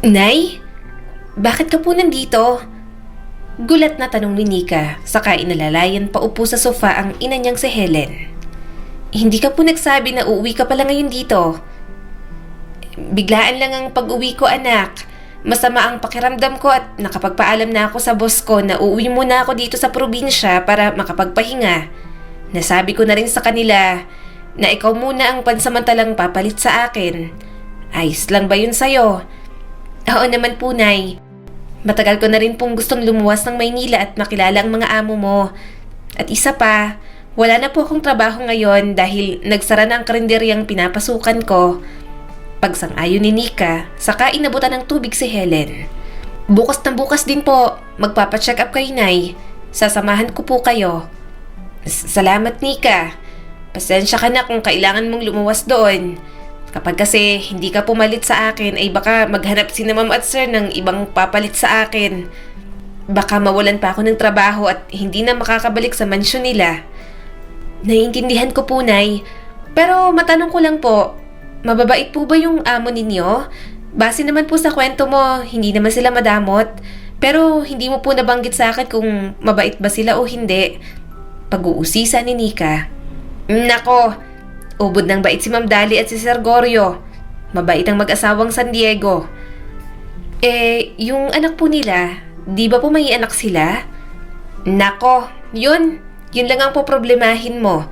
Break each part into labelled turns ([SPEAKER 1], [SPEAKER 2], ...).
[SPEAKER 1] Nay? Bakit ka po nandito? Gulat na tanong ni Nika, saka inalalayan pa upo sa sofa ang ina niyang si Helen. Hindi ka po nagsabi na uuwi ka pala ngayon dito. Biglaan lang ang pag-uwi ko, anak. Masama ang pakiramdam ko at nakapagpaalam na ako sa boss ko na uuwi muna ako dito sa probinsya para makapagpahinga. Nasabi ko na rin sa kanila na ikaw muna ang pansamantalang papalit sa akin. Ayos lang ba yun sa'yo? Oo naman po, Nay. Matagal ko na rin pong gustong lumuwas ng Maynila at makilala ang mga amo mo. At isa pa, wala na po akong trabaho ngayon dahil nagsara na ang karinderyang pinapasukan ko. Pagsang-ayon ni Nika, saka inabutan ng tubig si Helen. Bukas na bukas din po, magpapacheck up kayo, Nay. Sasamahan ko po kayo. Salamat, Nika. Pasensya ka na kung kailangan mong lumuwas doon. Kapag kasi hindi ka pumalit sa akin ay baka maghanap si na ma'am at sir ng ibang papalit sa akin. Baka mawalan pa ako ng trabaho at hindi na makakabalik sa mansyon nila. Naiintindihan ko po, Nay. Pero matanong ko lang po, mababait po ba yung amo ninyo? Base naman po sa kwento mo, hindi naman sila madamot. Pero hindi mo po nabanggit sa akin kung mabait ba sila o hindi. Pag-uusisa ni Nika. Nako, ubod ng bait si Ma'am Dali at si Sir Goryo. Mabait ang mag-asawang San Diego. Yung anak po nila, di ba po may anak sila? Nako, yun lang ang po problemahin mo.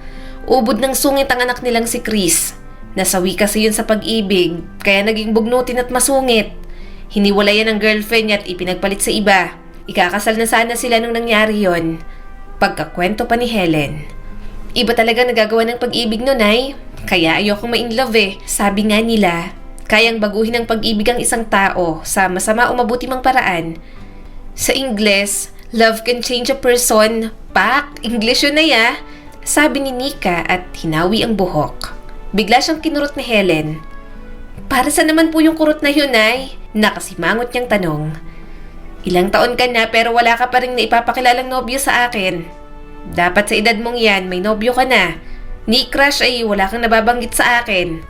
[SPEAKER 1] Ubod ng sungit ang anak nilang si Chris. Nasawi kasi yun sa pag-ibig, kaya naging bugnutin at masungit. Hiniwalayan ang girlfriend niya at ipinagpalit sa iba. Ikakasal na sana sila nung nangyari yon. Pagkakwento pa ni Helen. Iba talaga nagagawa ng pag-ibig no, Nay. Kaya ayokong ma-in love eh. Sabi nga nila, kayang baguhin ng pag-ibig ang isang tao sa masama o mabuti mang paraan. Sa Ingles, love can change a person. Pak, English yun na ya. Sabi ni Nika at hinawi ang buhok. Bigla siyang kinurot ni Helen. Para sa naman po yung kurot na yun, Nay? Nakasimangot niyang tanong. Ilang taon ka na pero wala ka pa rin na ipapakilalang nobyo sa akin. Dapat sa edad mong yan, may nobyo ka na. Ni crush ay wala kang nababanggit sa akin.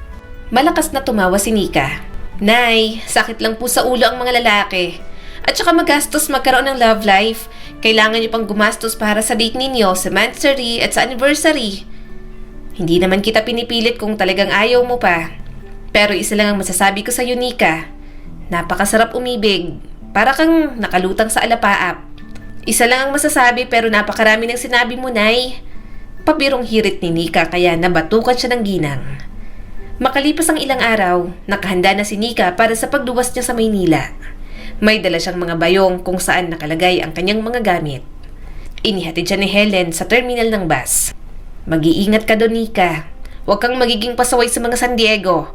[SPEAKER 1] Malakas na tumawa si Nika. Nay, sakit lang po sa ulo ang mga lalaki. At saka magastos magkaroon ng love life. Kailangan niyo pang gumastos para sa date ninyo, sa monthsary at sa anniversary. Hindi naman kita pinipilit kung talagang ayaw mo pa. Pero isa lang ang masasabi ko sa Nika. Napakasarap umibig. Para kang nakalutang sa alapaap. Isa lang ang masasabi pero napakarami ng sinabi mo, Nay. Pabirong hirit ni Nika kaya nabatukan siya ng ginang. Makalipas ang ilang araw, nakahanda na si Nika para sa pagluwas niya sa Maynila. May dala siyang mga bayong kung saan nakalagay ang kanyang mga gamit. Inihatid siya ni Helen sa terminal ng bus. Mag-iingat ka doon, Nika. Huwag kang magiging pasaway sa mga San Diego.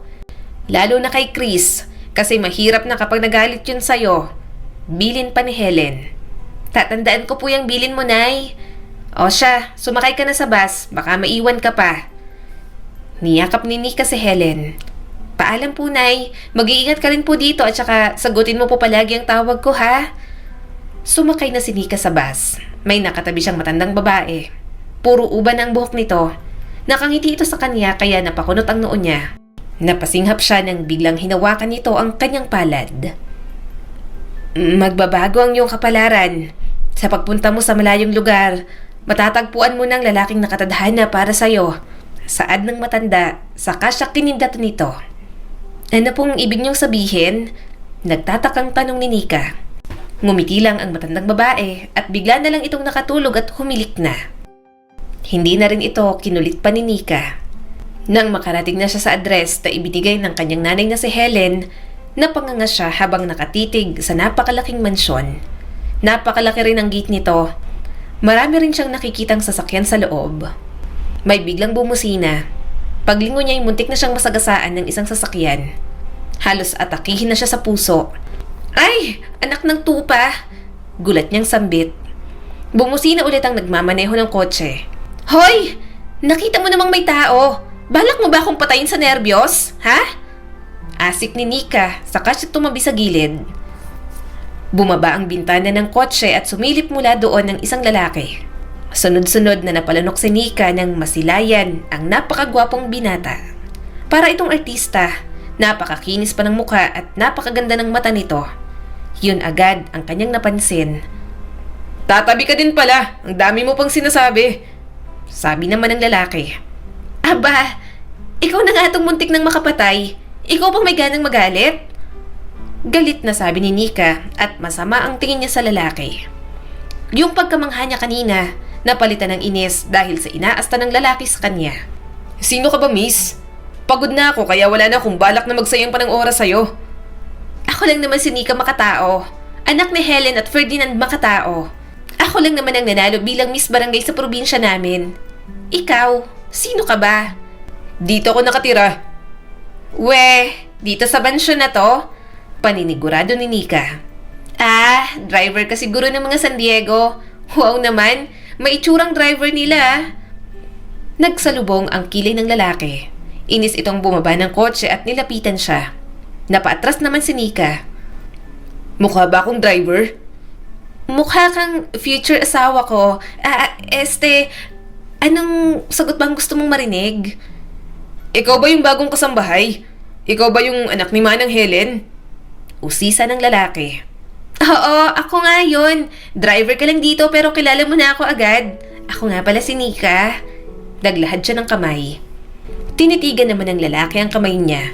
[SPEAKER 1] Lalo na kay Chris, kasi mahirap na kapag nagalit yun sa'yo. Bilin pa ni Helen. Tatandaan ko po yung bilin mo, Nay. O siya, sumakay ka na sa bus, baka maiwan ka pa. Niyakap ni Nika si Helen. Paalam po, Nay. Mag-iingat ka rin po dito at saka sagutin mo po palagi ang tawag ko, ha? Sumakay na si Nika sa bus. May nakatabi siyang matandang babae. Puro uban ang buhok nito. Nakangiti ito sa kanya kaya napakunot ang noo niya. Napasinghap siya nang biglang hinawakan nito ang kanyang palad. Magbabago ang iyong kapalaran. Sa pagpunta mo sa malayong lugar, matatagpuan mo ng lalaking nakatadhana para sa'yo. Saad ng matanda, saka siya kinindat nito. Ano pong ibig niyong sabihin? Nagtatakang tanong ni Nika. Ngumiti lang ang matandang babae at bigla na lang itong nakatulog at humilik na. Hindi na rin ito kinulit pa ni Nika. Nang makarating na siya sa address na ibinigay ng kanyang nanay na si Helen, napanganga siya habang nakatitig sa napakalaking mansyon. Napakalaki rin ang gate nito. Marami rin siyang nakikitang sasakyan sa loob. May biglang bumusina. Paglingon niya ay muntik na siyang masagasaan ng isang sasakyan. Halos atakihin na siya sa puso. Ay! Anak ng tupa! Gulat niyang sambit. Bumusina ulit ang nagmamaneho ng kotse. Hoy! Nakita mo namang may tao! Balak mo ba akong patayin sa nerbiyos? Ha? Asik ni Nika, saka siya tumabi sa gilid. Bumaba ang bintana ng kotse at sumilip mula doon ng isang lalaki. Sunod-sunod na napalanok si Nika nang masilayan ang napakagwapong binata. Para itong artista, Napakakinis pa ng mukha at napakaganda ng mata nito. Yun agad ang kanyang napansin. Tatabi ka din pala, ang dami mo pang sinasabi. Sabi naman ng lalaki. Aba, ikaw na nga itong muntik ng makapatay. Ikaw pang may ganang magalit? Galit na sabi ni Nika at masama ang tingin niya sa lalaki. Yung pagkamangha niya kanina, napalitan ng inis dahil sa inaasta ng lalaki sa kanya. Sino ka ba, miss? Pagod na ako kaya wala na akong balak na magsayang pa ng oras sa'yo. Ako lang naman si Nika Makatao, anak ni Helen at Ferdinand Makatao. Ako lang naman ang nanalo bilang Miss Barangay sa probinsya namin. Ikaw, sino ka ba? Dito ako nakatira. Dito sa bansyon na to? Paninigurado ni Nika. Driver ka siguro ng mga San Diego. Wow naman, may itsurang driver nila. Nagsalubong ang kilay ng lalaki. Inis itong bumaba ng kotse at nilapitan siya. Napaatras naman si Nika. Mukha ba akong driver? Mukha kang future asawa ko. Anong sagot bang gusto mong marinig? Ikaw ba yung bagong kasambahay? Ikaw ba yung anak ni Manang Helen? Usisa ng lalaki. Oo, ako nga yun. Driver ka lang dito pero kilala mo na ako agad. Ako nga pala si Nika. Naglahad siya ng kamay. Tinitigan naman ng lalaki ang kamay niya.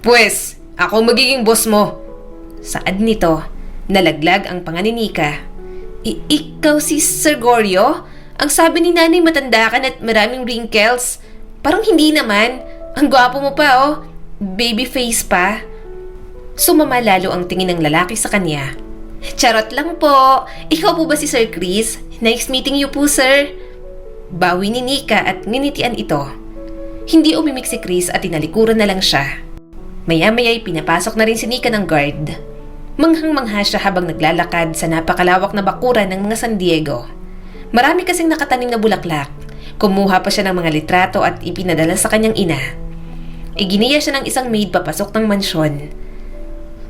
[SPEAKER 1] Pwes, ako magiging boss mo. Saad nito, nalaglag ang panga ni Nika. Ikaw si Sir Goryo? Ang sabi ni nanay matanda ka at maraming wrinkles. Parang hindi naman. Ang gwapo mo pa oh. Baby face pa. Sumama lalo ang tingin ng lalaki sa kanya. Charot lang po. Ikaw po ba si Sir Chris? Nice meeting you po, sir. Bawi ni Nika at nginitian ito. Hindi umimik si Chris at tinalikuran na lang siya. Maya-maya'y pinapasok na rin si Nika ng guard. Manghang-mangha siya habang naglalakad sa napakalawak na bakuran ng mga San Diego. Marami kasing nakatanim na bulaklak. Kumuha pa siya ng mga litrato at ipinadala sa kanyang ina. Iginiya siya ng isang maid papasok ng mansyon.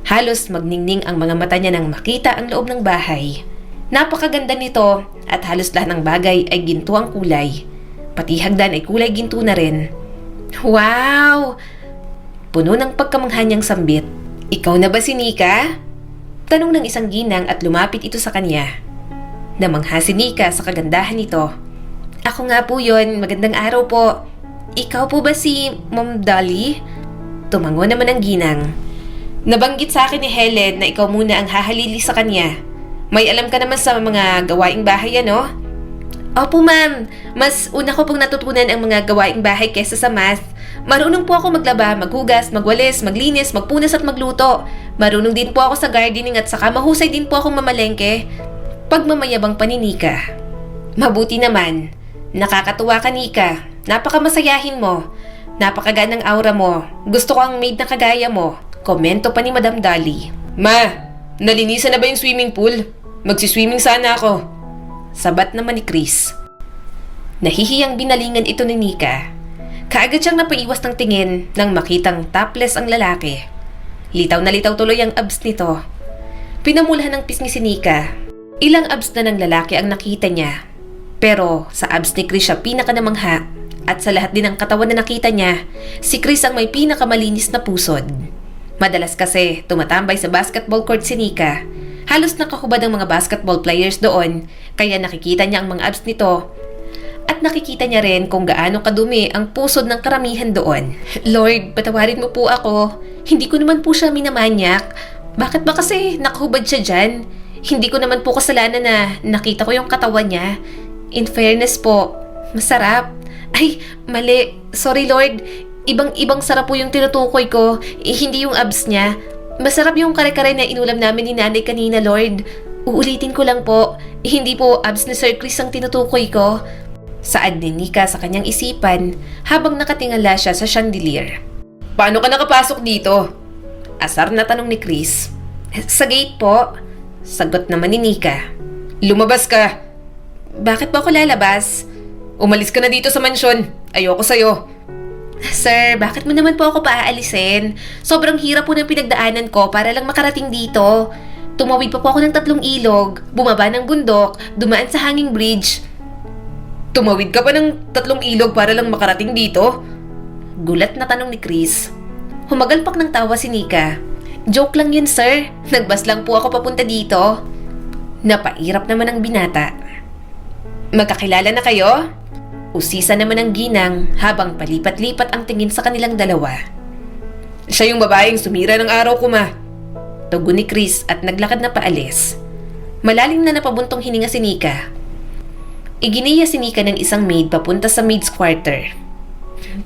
[SPEAKER 1] Halos magningning ang mga mata niya nang makita ang loob ng bahay. Napakaganda nito at halos lahat ng bagay ay ginto ang kulay. Pati hagdan ay kulay ginto na rin. Wow! Puno ng pagkamangha niyang sambit. Ikaw na ba si Nika? Tanong ng isang ginang at lumapit ito sa kanya. Namangha si Nika sa kagandahan nito. Ako nga po yon, magandang araw po. Ikaw po ba si Ma'am Dolly? Tumango naman ang ginang. Nabanggit sa akin ni Helen na ikaw muna ang hahalili sa kanya. May alam ka naman sa mga gawaing bahay ano? Opo ma'am, mas una ko pong natutunan ang mga gawaing bahay kesa sa math. Marunong po ako maglaba, maghugas, magwalis, maglinis, magpunas at magluto. Marunong din po ako sa gardening at saka mahusay din po akong mamalengke. Pagmamayabang paninika. Mabuti naman. Nakakatuwa ka, Nika. Napakamasayahin mo. Napakaganang aura mo. Gusto ko ang maid na kagaya mo. Komento pa ni Madam Dolly. Ma, nalinisan na ba yung swimming pool? Magsiswimming sana ako. Sabat naman ni Chris. Nahihiyang binalingan ito ni Nika. Kaagad siyang napaiwas ng tingin nang makitang topless ang lalaki. Litaw na litaw tuloy ang abs nito. Pinamulahan ng pisngi si Nika. Ilang abs na ng lalaki ang nakita niya. Pero sa abs ni Chris siya pinakanamangha at sa lahat din ng katawan na nakita niya, si Chris ang may pinakamalinis na pusod. Madalas kasi tumatambay sa basketball court si Nika. Halos nakahubad ang mga basketball players doon, kaya nakikita niya ang mga abs nito. At nakikita niya rin kung gaano kadumi ang pusod ng karamihan doon. Lord, patawarin mo po ako. Hindi ko naman po siya minamanyak. Bakit ba kasi nakahubad siya dyan? Hindi ko naman po kasalanan na nakita ko yung katawan niya. In fairness po, masarap. Ay, mali. Sorry Lord. Ibang-ibang sarap po yung tinutukoy ko. Hindi yung abs niya. Masarap yung kare-kare na inulam namin ni nanay kanina, Lord. Uulitin ko lang po. Hindi po abs ni Sir Chris ang tinutukoy ko. Saad ni Nika sa kanyang isipan habang nakatingala siya sa chandelier. Paano ka nakapasok dito? Asar na tanong ni Chris. Sa gate po. Sagot naman ni Nika. Lumabas ka. Bakit ba ako lalabas? Umalis ka na dito sa mansyon. Ayoko sa'yo. Sir, bakit mo naman po ako paaalisin? Sobrang hirap po ng pinagdaanan ko para lang makarating dito. Tumawid pa po ako ng 3 ilog, bumaba ng bundok, dumaan sa hanging bridge. Tumawid ka pa ng 3 ilog para lang makarating dito? Gulat na tanong ni Chris. Humagalpak ng tawa si Nika. Joke lang yun, sir. Nagbas lang po ako papunta dito. Napairap naman ang binata. Magkakilala na kayo? Usisa naman ang ginang habang palipat-lipat ang tingin sa kanilang dalawa. Siya yung babaeng sumira ng araw ko, ma. Tugon ni Chris at naglakad na paalis. Malalim na napabuntong hininga si Nika. Iginiya si Nika ng isang maid papunta sa maid's quarter.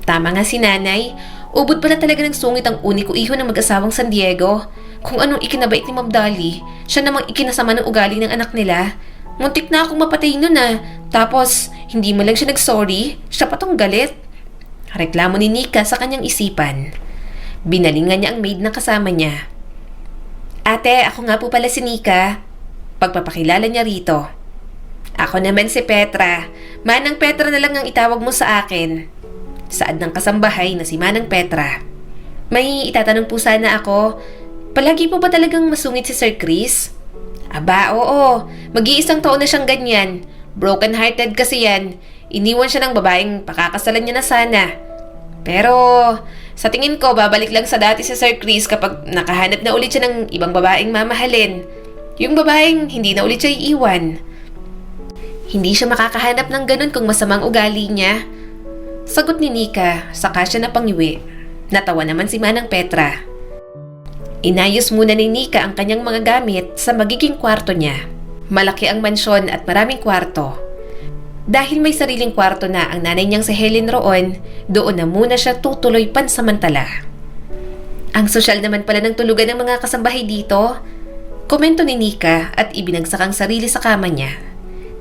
[SPEAKER 1] Tama nga si nanay. Ubod pala talaga ng sungit ang uniko iho ng mag-asawang San Diego. Kung anong ikinabait ni Ma'am Dolly, siya namang ikinasama ng ugali ng anak nila. Muntik na akong mapatay nun Tapos, hindi mo lang siya nag-sorry. Siya pa tong galit. Reklamo ni Nika sa kanyang isipan. Binalingan niya ang maid na kasama niya. Ate, ako nga po pala si Nika. Pagpapakilala niya rito. Ako naman si Petra. Manang Petra na lang ang itawag mo sa akin. Saad ng kasambahay na si Manang Petra. May itatanong po sana ako. Palagi po ba talagang masungit si Sir Chris? Aba, oo. Mag-iisang taon na siyang ganyan. Broken-hearted kasi yan. Iniwan siya ng babaeng pakakasalan niya na sana. Pero, sa tingin ko, babalik lang sa dati si Sir Chris kapag nakahanap na ulit siya ng ibang babaeng mamahalin. Yung babaeng hindi na ulit siya iiwan. Hindi siya makakahanap ng ganun kung masamang ugali niya. Sagot ni Nika, saka siya napangiwi. Natawa naman si Manang Petra. Inayos muna ni Nika ang kanyang mga gamit sa magiging kwarto niya. Malaki ang mansyon at maraming kwarto. Dahil may sariling kwarto na ang nanay niyang si Helen roon, doon na muna siya tutuloy pansamantala. Ang sosyal naman pala ng tulugan ng mga kasambahay dito. Komento ni Nika at ibinagsak ang sarili sa kama niya.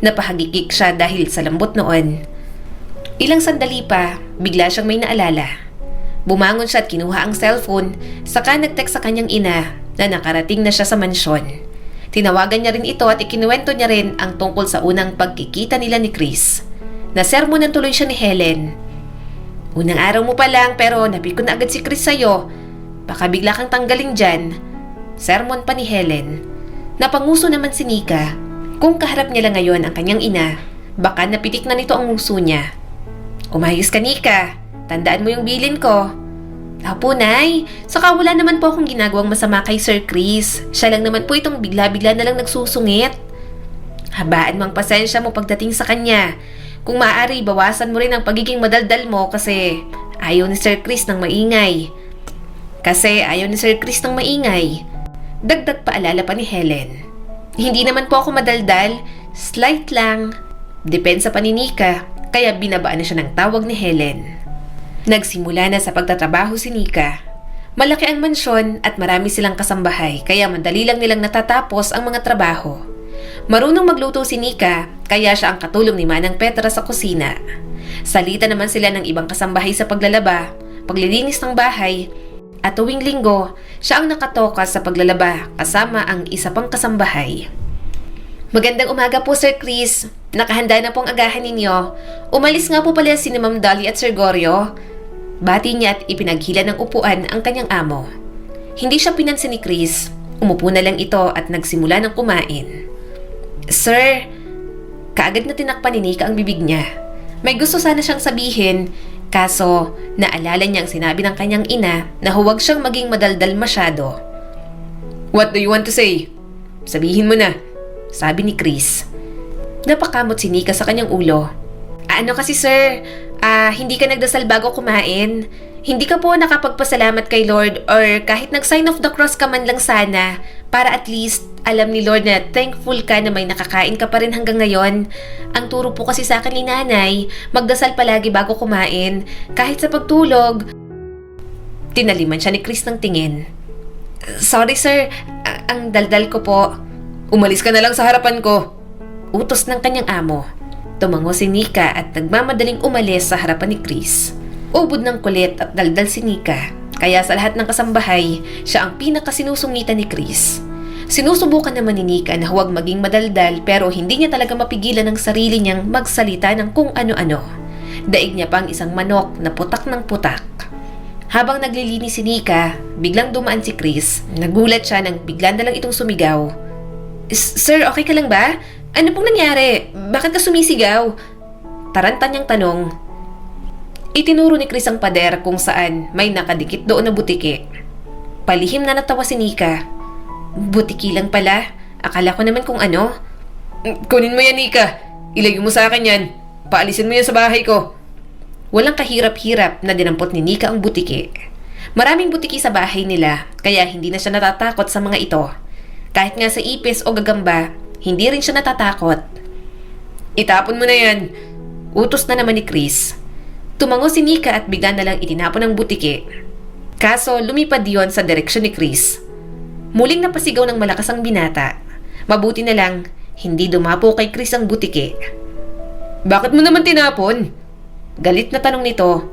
[SPEAKER 1] Napahagikik siya dahil sa lambot noon. Ilang sandali pa, bigla siyang may naalala. Bumangon siya at kinuha ang cellphone, saka nag-text sa kanyang ina na nakarating na siya sa mansyon. Tinawagan niya rin ito at ikinuwento niya rin ang tungkol sa unang pagkikita nila ni Chris. Nasermonan tuloy siya ni Helen. Unang araw mo pa lang pero napikon na agad si Chris sa'yo. Baka bigla kang tanggalin dyan. Sermon pa ni Helen. Napanguso naman si Nika. Kung kaharap niya lang ngayon ang kanyang ina, baka napitik na nito ang nguso niya. Umayos ka, Nika. Tandaan mo yung bilin ko. Apo, Nay. Saka wala naman po akong ginagawang masama kay Sir Chris. Siya lang naman po itong bigla-bigla na lang nagsusungit. Habaan mo ang pasensya mo pagdating sa kanya. Kung maaari, bawasan mo rin ang pagiging madaldal mo kasi ayaw ni Sir Chris ng maingay. Dagdag paalala pa ni Helen. Hindi naman po ako madaldal. Slight lang. Depensa pa ni Nika. Kaya binabaan na siya ng tawag ni Helen. Nagsimula na sa pagtatrabaho si Nika. Malaki ang mansyon at marami silang kasambahay kaya madali lang nilang natatapos ang mga trabaho. Marunong magluto si Nika kaya siya ang katulong ni Manang Petra sa kusina. Salita naman sila ng ibang kasambahay sa paglalaba, paglilinis ng bahay, at tuwing linggo, siya ang nakatoka sa paglalaba kasama ang isa pang kasambahay. Magandang umaga po, Sir Chris. Nakahanda na pong agahan ninyo. Umalis nga po pala si Ma'am Dolly at Sir Goryo. Bati niya at ipinaghila ng upuan ang kanyang amo. Hindi siya pinansin ni Chris. Umupo na lang ito at nagsimula ng kumain. Sir, kaagad na tinakpan ni Nika ang bibig niya. May gusto sana siyang sabihin, kaso naalala niya ang sinabi ng kanyang ina na huwag siyang maging madaldal masyado. What do you want to say? Sabihin mo na. Sabi ni Chris. Napakamot si Nika sa kanyang ulo. Ano kasi sir, hindi ka nagdasal bago kumain. Hindi ka po nakapagpasalamat kay Lord or kahit nag-sign of the cross ka man lang sana para at least alam ni Lord na thankful ka na may nakakain ka pa rin hanggang ngayon. Ang turo po kasi sa akin ni nanay, magdasal palagi bago kumain. Kahit sa pagtulog. Tinaliman siya ni Chris ng tingin. Sorry sir, ang daldal ko po. Umalis ka na lang sa harapan ko. Utos ng kanyang amo. Tumango si Nika at nagmamadaling umalis sa harapan ni Chris. Ubod ng kulit at daldal si Nika. Kaya sa lahat ng kasambahay, siya ang pinakasinusungitan ni Chris. Sinusubukan naman ni Nika na huwag maging madaldal pero hindi niya talaga mapigilan ang sarili niyang magsalita ng kung ano-ano. Daig niya pa ang isang manok na putak ng putak. Habang naglilinis si Nika, biglang dumaan si Chris. Nagulat siya nang bigla na lang itong sumigaw. Sir, okay ka lang ba? Ano pong nangyari? Bakit ka sumisigaw? Taranta niyang tanong. Itinuro ni Chris ang pader kung saan may nakadikit doon na butiki. Palihim na natawa si Nika. Butiki lang pala. Akala ko naman kung ano.
[SPEAKER 2] Kunin mo yan, Nika. Ilayo mo sa akin yan. Paalisin mo yan sa bahay ko.
[SPEAKER 1] Walang kahirap-hirap na dinampot ni Nika ang butiki. Maraming butiki sa bahay nila, kaya hindi na siya natatakot sa mga ito. Kahit nga sa ipis o gagamba, hindi rin siya natatakot.
[SPEAKER 2] Itapon mo na yan.
[SPEAKER 1] Utos na naman ni Chris. Tumango si Nika at bigla na lang itinapon ang butiki. Kaso lumipad yon sa direksyon ni Chris. Muling napasigaw ng malakas ang binata. Mabuti na lang, hindi dumapo kay Chris ang butiki.
[SPEAKER 2] Bakit mo naman tinapon?
[SPEAKER 1] Galit na tanong nito.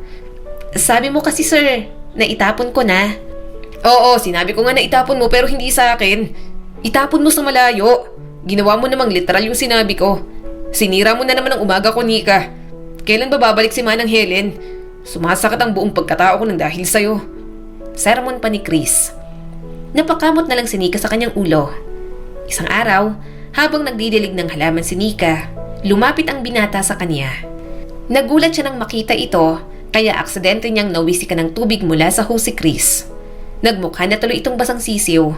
[SPEAKER 1] Sabi mo kasi sir, na itapon ko na.
[SPEAKER 2] Oo, sinabi ko nga na itapon mo pero hindi sa akin. Itapon mo sa malayo. Ginawa mo namang literal yung sinabi ko. Sinira mo na naman ang umaga ko, Nika. Kailan ba babalik si Manang Helen? Sumasakit ang buong pagkatao ko ng dahil sa'yo.
[SPEAKER 1] Sermon pa ni Chris. Napakamot na lang si Nika sa kanyang ulo. Isang araw, habang nagdidilig ng halaman si Nika, lumapit ang binata sa kanya. Nagulat siya nang makita ito, kaya aksidente niyang nawisikan ng tubig mula sa hose si Chris. Nagmukha na tuloy itong basang sisiw.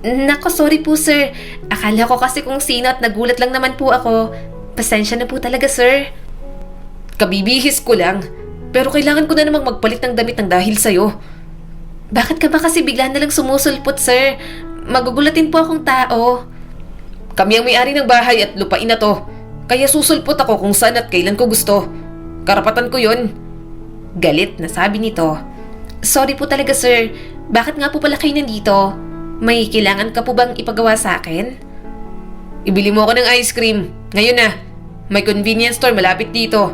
[SPEAKER 1] Nako, sorry po sir. Akala ko kasi kung sino at nagulat lang naman po ako. Pasensya na po talaga sir.
[SPEAKER 2] Kabibihis ko lang. Pero kailangan ko na namang magpalit ng damit ng dahil sa'yo.
[SPEAKER 1] Bakit ka ba kasi bigla na lang sumusulpot sir? Magugulatin po akong tao.
[SPEAKER 2] Kami ang may-ari ng bahay at lupain na to. Kaya susulpot ako kung saan at kailan ko gusto. Karapatan ko yon.
[SPEAKER 1] Galit na sabi nito. Sorry po talaga sir. Bakit nga po pala kayo nandito? May kailangan ka po bang ipagawa sa akin?
[SPEAKER 2] Ibili mo ako ng ice cream. Ngayon na. May convenience store malapit dito.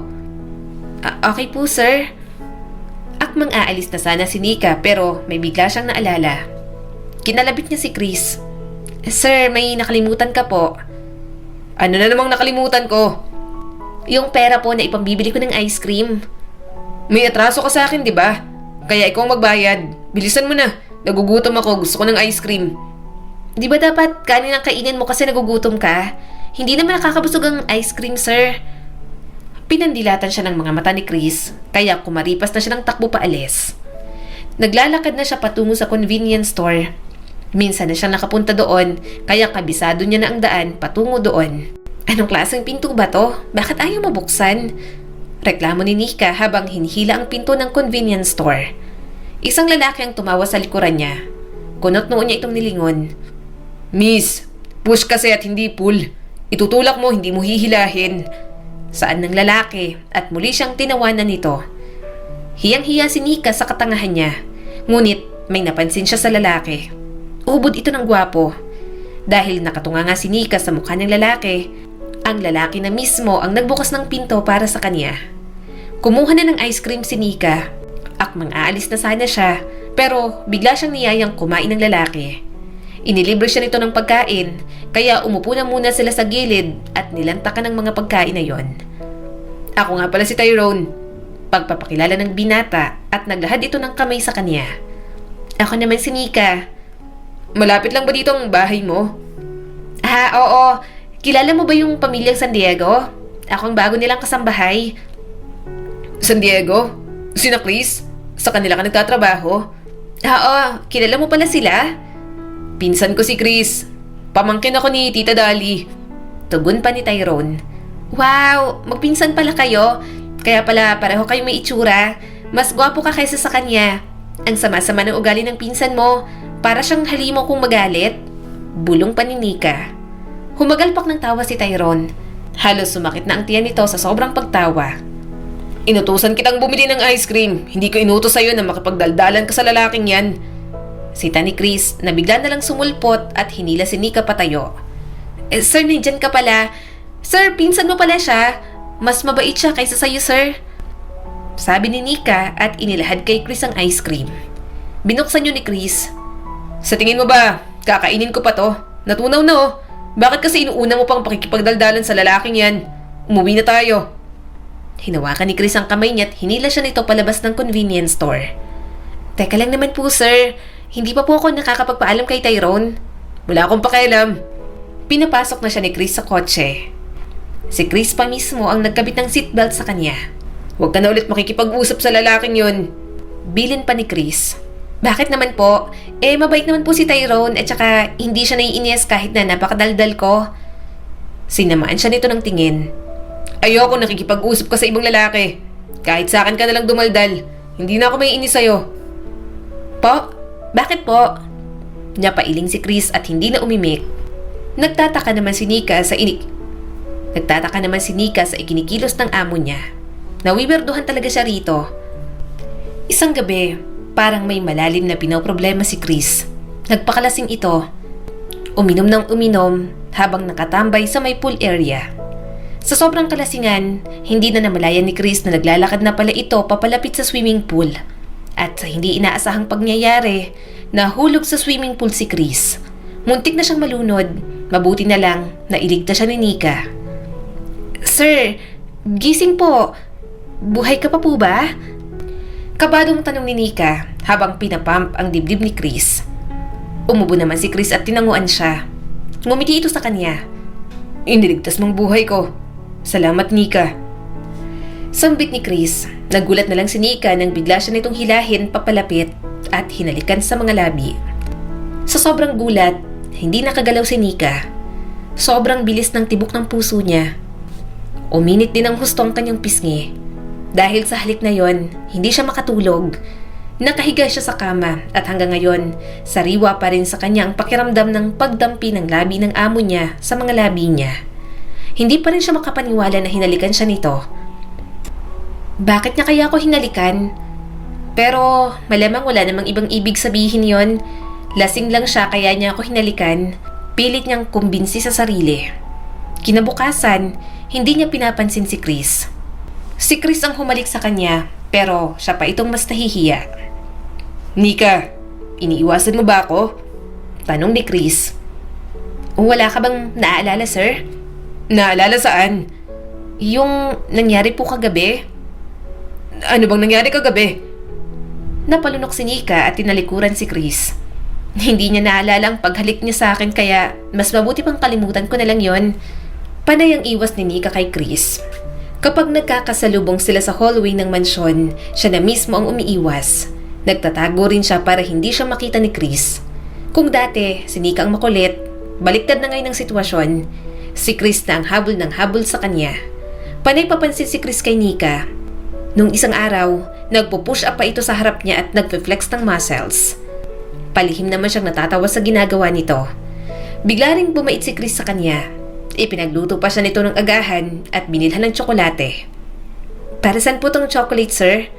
[SPEAKER 1] Okay po sir. Akmang aalis na sana si Nika pero may bigla siyang naalala. Kinalabit niya si Chris. Sir, may nakalimutan ka po.
[SPEAKER 2] Ano na namang nakalimutan ko?
[SPEAKER 1] Yung pera po na ipambibili ko ng ice cream.
[SPEAKER 2] May atraso ka sa akin, di ba? Kaya ikaw magbayad. Bilisan mo na. Nagugutom ako. Gusto ko ng ice cream.
[SPEAKER 1] Di ba dapat kanin ang kainin mo kasi nagugutom ka? Hindi naman nakakabusog ang ice cream, sir. Pinandilatan siya ng mga mata ni Chris, kaya kumaripas na siya ng takbo paalis. Naglalakad na siya patungo sa convenience store. Minsan na siya nakapunta doon, kaya kabisado niya na ang daan patungo doon. Anong klaseng pinto ba to? Bakit ayaw mabuksan? Reklamo ni Nika habang hinihila ang pinto ng convenience store. Isang lalaki ang tumawa sa likuran niya. Kunot noon niya itong nilingon.
[SPEAKER 2] Miss, push kasi at hindi pull. Itutulak mo, hindi mo hihilahin.
[SPEAKER 1] Saan ng lalaki at muli siyang tinawanan nito. Hiyang-hiya si Nika sa katangahan niya. Ngunit may napansin siya sa lalaki. Ubod ito ng gwapo. Dahil nakatunga nga si Nika sa mukha ng lalaki, ang lalaki na mismo ang nagbukas ng pinto para sa kanya. Kumuha na ng ice cream si Nika. Akmang aalis na sana siya, pero bigla siyang niyayang kumain ng lalaki. Inilibre siya nito ng pagkain, kaya umupo na muna sila sa gilid at nilantakan ng mga pagkain na yon.
[SPEAKER 2] Ako nga pala si Tyrone.
[SPEAKER 1] Pagpapakilala ng binata at naglahad ito ng kamay sa kanya. Ako naman si Nika.
[SPEAKER 2] Malapit lang ba dito ang bahay mo?
[SPEAKER 1] Oo. Kilala mo ba yung pamilyang San Diego? Ako ang bago nilang kasambahay.
[SPEAKER 2] San Diego? Sina Chris? Sa kanila ka nagtatrabaho?
[SPEAKER 1] Oo. Kilala mo pala sila?
[SPEAKER 2] Pinsan ko si Chris. Pamangkin ako ni Tita Dali.
[SPEAKER 1] Tugon pa ni Tyrone. Wow! Magpinsan pala kayo. Kaya pala pareho kayo may itsura. Mas gwapo ka kaysa sa kanya. Ang sama-sama ng ugali ng pinsan mo. Para siyang halimaw kung magalit. Bulong pa ni Nika. Humagalpak ng tawa si Tyrone. Halos sumakit na ang tiyan nito sa sobrang pagtawa.
[SPEAKER 2] Inutusan kitang bumili ng ice cream. Hindi ko inutos sa'yo na makipagdaldalan ka sa lalaking yan.
[SPEAKER 1] Sita ni Chris na bigla na lang sumulpot at hinila si Nika patayo. Sir, nandyan ka pala. Sir, pinsan mo pala siya. Mas mabait siya kaysa sa'yo, sir. Sabi ni Nika at inilahad kay Chris ang ice cream. Binuksan niyo ni Chris.
[SPEAKER 2] Sa tingin mo ba, kakainin ko pa to? Natunaw na oh. Bakit kasi inuuna mo pang pakikipagdaldalan sa lalaking yan? Umuwi na tayo.
[SPEAKER 1] Hinawakan ni Chris ang kamay niya at hinila siya nito palabas ng convenience store. Teka lang naman po, sir. Hindi pa po ako nakakapagpaalam kay Tyrone.
[SPEAKER 2] Wala akong pakialam.
[SPEAKER 1] Pinapasok na siya ni Chris sa kotse. Si Chris pa mismo ang nagkabit ng seatbelt sa kanya.
[SPEAKER 2] Huwag ka na ulit makikipag-usap sa lalaking yun.
[SPEAKER 1] Bilin pa ni Chris. Bakit naman po? Mabait naman po si Tyrone at saka hindi siya naiinis kahit na napakadaldal ko. Sinamaan siya nito ng tingin.
[SPEAKER 2] Ayoko nakikipag-usap ka sa ibang lalaki. Kahit sa akin ka na lang dumaldal. Hindi na ako may inis sa'yo.
[SPEAKER 1] Po? Bakit po? Napailing si Chris at hindi na umimik. Nagtataka naman si Nika sa ikinikilos ng amo niya. Nawiwerduhan talaga siya rito. Isang gabi, parang may malalim na pinoproblema si Chris. Nagpakalasing ito. Uminom ng uminom habang nakatambay sa may pool area. Sa sobrang kalasingan, hindi na namalayan ni Chris na naglalakad na pala ito papalapit sa swimming pool. At sa hindi inaasahang pagyayari, nahulog sa swimming pool si Chris. Muntik na siyang malunod, mabuti na lang nailigtas siya ni Nika. Sir, gising po. Buhay ka pa po ba? Kabadong tanong ni Nika habang pinapump ang dibdib ni Chris. Umubo naman si Chris at tinanguan siya. Ngumiti ito sa kanya.
[SPEAKER 2] Iniligtas mong buhay ko. Salamat, Nika.
[SPEAKER 1] Sambit ni Chris. Nagulat na lang si Nika nang bigla siya nitong hilahin papalapit at hinalikan sa mga labi. Sa sobrang gulat, hindi nakagalaw si Nika. Sobrang bilis ng tibok ng puso niya. Uminit din ang husto ang kanyang pisngi. Dahil sa halik na yon, hindi siya makatulog. Nakahiga siya sa kama at hanggang ngayon, sariwa pa rin sa kanya ang pakiramdam ng pagdampi ng labi ng amo niya sa mga labi niya. Hindi pa rin siya makapaniwala na hinalikan siya nito. Bakit niya kaya ako hinalikan? Pero malamang wala namang ibang ibig sabihin yon. Lasing lang siya kaya niya ako hinalikan. Pilit niyang kumbinsi sa sarili. Kinabukasan, hindi niya pinapansin si Chris. Si Chris ang humalik sa kanya, pero siya pa itong mas nahihiya.
[SPEAKER 2] Nika, iniiwasan mo ba ako?
[SPEAKER 1] Tanong ni Chris. Wala ka bang naaalala, sir?
[SPEAKER 2] Naalala saan?
[SPEAKER 1] Yung nangyari po kagabi?
[SPEAKER 2] Ano bang nangyari kagabi?
[SPEAKER 1] Napalunok si Nika at tinalikuran si Chris. Hindi niya naalala ang paghalik niya sa akin kaya mas mabuti pang kalimutan ko na lang yon. Panay ang iwas ni Nika kay Chris. Kapag nagkakasalubong sila sa hallway ng mansyon, siya na mismo ang umiiwas. Nagtatago rin siya para hindi siya makita ni Chris. Kung dati, si Nika ang makulit, baliktad na ngayon ang sitwasyon. Si Chris na ang habol ng habol sa kanya. Panay papansin si Chris kay Nika. Nung isang araw, nagpo-push up pa ito sa harap niya at nagpe-flex ng muscles. Palihim naman siyang natatawa sa ginagawa nito. Bigla ring bumait si Chris sa kanya. Ipinagluto pa siya nito ng agahan at binilhan ng tsokolate. Para saan po tong chocolate, sir?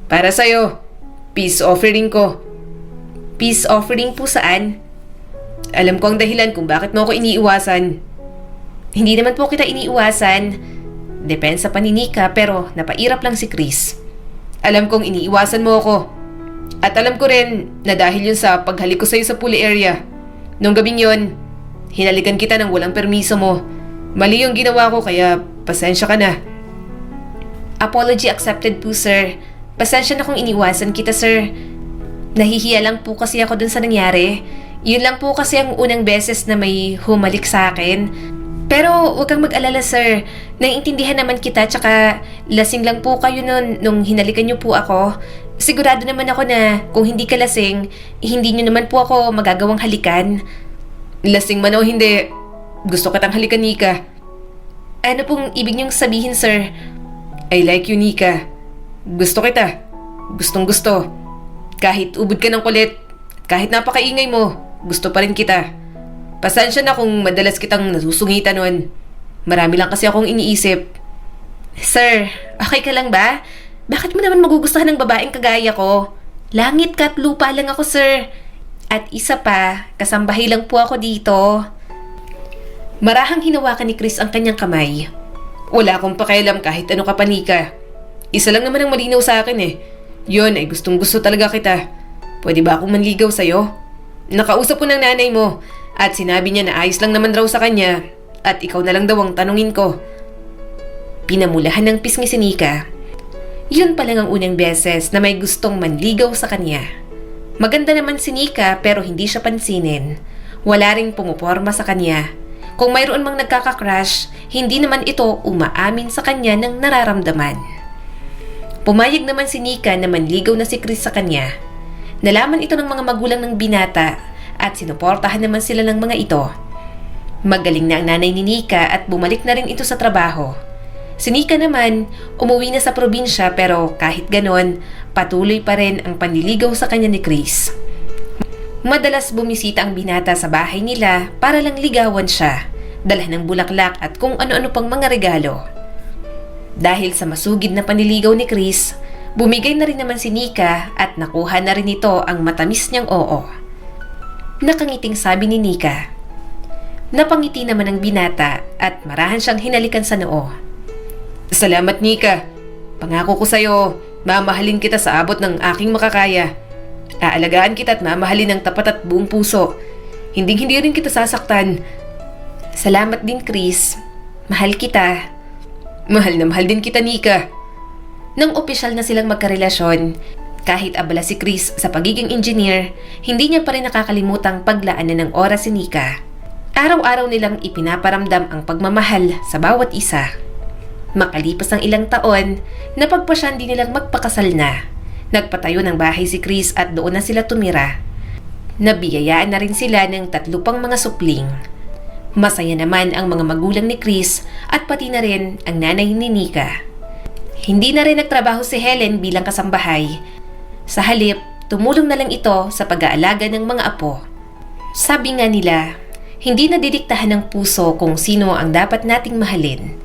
[SPEAKER 2] Para sa'yo. Peace offering ko.
[SPEAKER 1] Peace offering po saan?
[SPEAKER 2] Alam ko ang dahilan kung bakit mo ako iniiwasan.
[SPEAKER 1] Hindi naman po kita iniiwasan. Depensa pa ni Nika pero napairap lang si Chris.
[SPEAKER 2] Alam kong iniiwasan mo ako. At alam ko rin na dahil yun sa paghalik ko sa'yo sa pool area. Nung gabing yun, hinalikan kita ng walang permiso mo. Mali yung ginawa ko kaya pasensya ka na.
[SPEAKER 1] Apology accepted po, sir. Pasensya na kung iniwasan kita, sir. Nahihiya lang po kasi ako dun sa nangyari. Yun lang po kasi ang unang beses na may humalik sa akin. Pero huwag kang mag-alala, sir. Naiintindihan naman kita tsaka lasing lang po kayo nung hinalikan niyo po ako. Sigurado naman ako na kung hindi ka lasing, hindi niyo naman po ako magagawang halikan.
[SPEAKER 2] Lasing man o hindi, gusto kitang halikan, Nika.
[SPEAKER 1] Ano pong ibig niyong sabihin, sir?
[SPEAKER 2] I like you, Nika. Gusto kita. Gustong gusto. Kahit ubod ka ng kulit, kahit napakaingay mo, gusto pa rin kita. Pasensya na kung madalas kitang nasusungitan nun. Marami lang kasi akong iniisip.
[SPEAKER 1] Sir, okay ka lang ba? Bakit mo naman magugustuhan ng babaeng kagaya ko? Langit ka at lupa lang ako, sir. At isa pa, kasambahay lang po ako dito. Marahang hinawakan ni Chris ang kanyang kamay.
[SPEAKER 2] Wala akong pakialam kahit ano ka pa, Nika. Isa lang naman ang malinaw sa akin eh. Yun ay gustong gusto talaga kita. Pwede ba akong manligaw sa'yo? Nakausap ko ng nanay mo at sinabi niya na ayos lang naman raw sa kanya at ikaw na lang daw ang tanungin ko.
[SPEAKER 1] Pinamulahan ng pisngi si Nika. Yun pa lang ang unang beses na may gustong manligaw sa kanya. Maganda naman si Nika pero hindi siya pansinin. Wala ring pumuporma sa kanya. Kung mayroon mang nagkaka-crush, hindi naman ito umaamin sa kanya ng nararamdaman. Pumayag naman si Nika na manligaw na si Chris sa kanya. Nalaman ito ng mga magulang ng binata at sinuportahan naman sila ng mga ito. Magaling na ang nanay ni Nika at bumalik na rin ito sa trabaho. Si Nika naman, umuwi na sa probinsya pero kahit ganon, patuloy pa rin ang panliligaw sa kanya ni Chris. Madalas bumisita ang binata sa bahay nila para lang ligawan siya, dala ng bulaklak at kung ano-ano pang mga regalo. Dahil sa masugid na panliligaw ni Chris, bumigay na rin naman si Nika at nakuha na rin ito ang matamis niyang oo. Nakangiting sabi ni Nika. Napangiti naman ang binata at marahan siyang hinalikan sa noo.
[SPEAKER 2] Salamat, Nika. Pangako ko sa'yo, mamahalin kita sa abot ng aking makakaya. Aalagaan kita at mamahalin ng tapat at buong puso. Hindi rin kita sasaktan.
[SPEAKER 1] Salamat din, Chris. Mahal kita.
[SPEAKER 2] Mahal na mahal din kita, Nika.
[SPEAKER 1] Nang opisyal na silang magkarelasyon, kahit abala si Chris sa pagiging engineer, hindi niya pa rin nakakalimutang paglaanan ng oras si Nika. Araw-araw nilang ipinaparamdam ang pagmamahal sa bawat isa. Makalipas ang ilang taon, napagpasyan din nilang magpakasal na. Nagpatayo ng bahay si Chris at doon na sila tumira. Nabiyayaan na rin sila ng 3 pang mga supling. Masaya naman ang mga magulang ni Chris at pati na rin ang nanay ni Nika. Hindi na rin nagtrabaho si Helen bilang kasambahay. Sa halip, tumulong na lang ito sa pag-aalaga ng mga apo. Sabi nga nila, hindi na didiktahan ng puso kung sino ang dapat nating mahalin.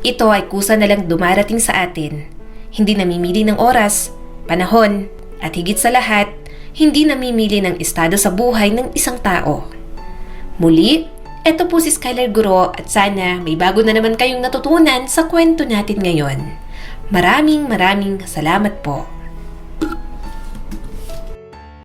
[SPEAKER 1] Ito ay kusa na lang dumarating sa atin. Hindi namimili ng oras, panahon, at higit sa lahat, hindi namimili ng estado sa buhay ng isang tao. Muli, eto po si Skylar Guro at sana may bago na naman kayong natutunan sa kwento natin ngayon. Maraming salamat po.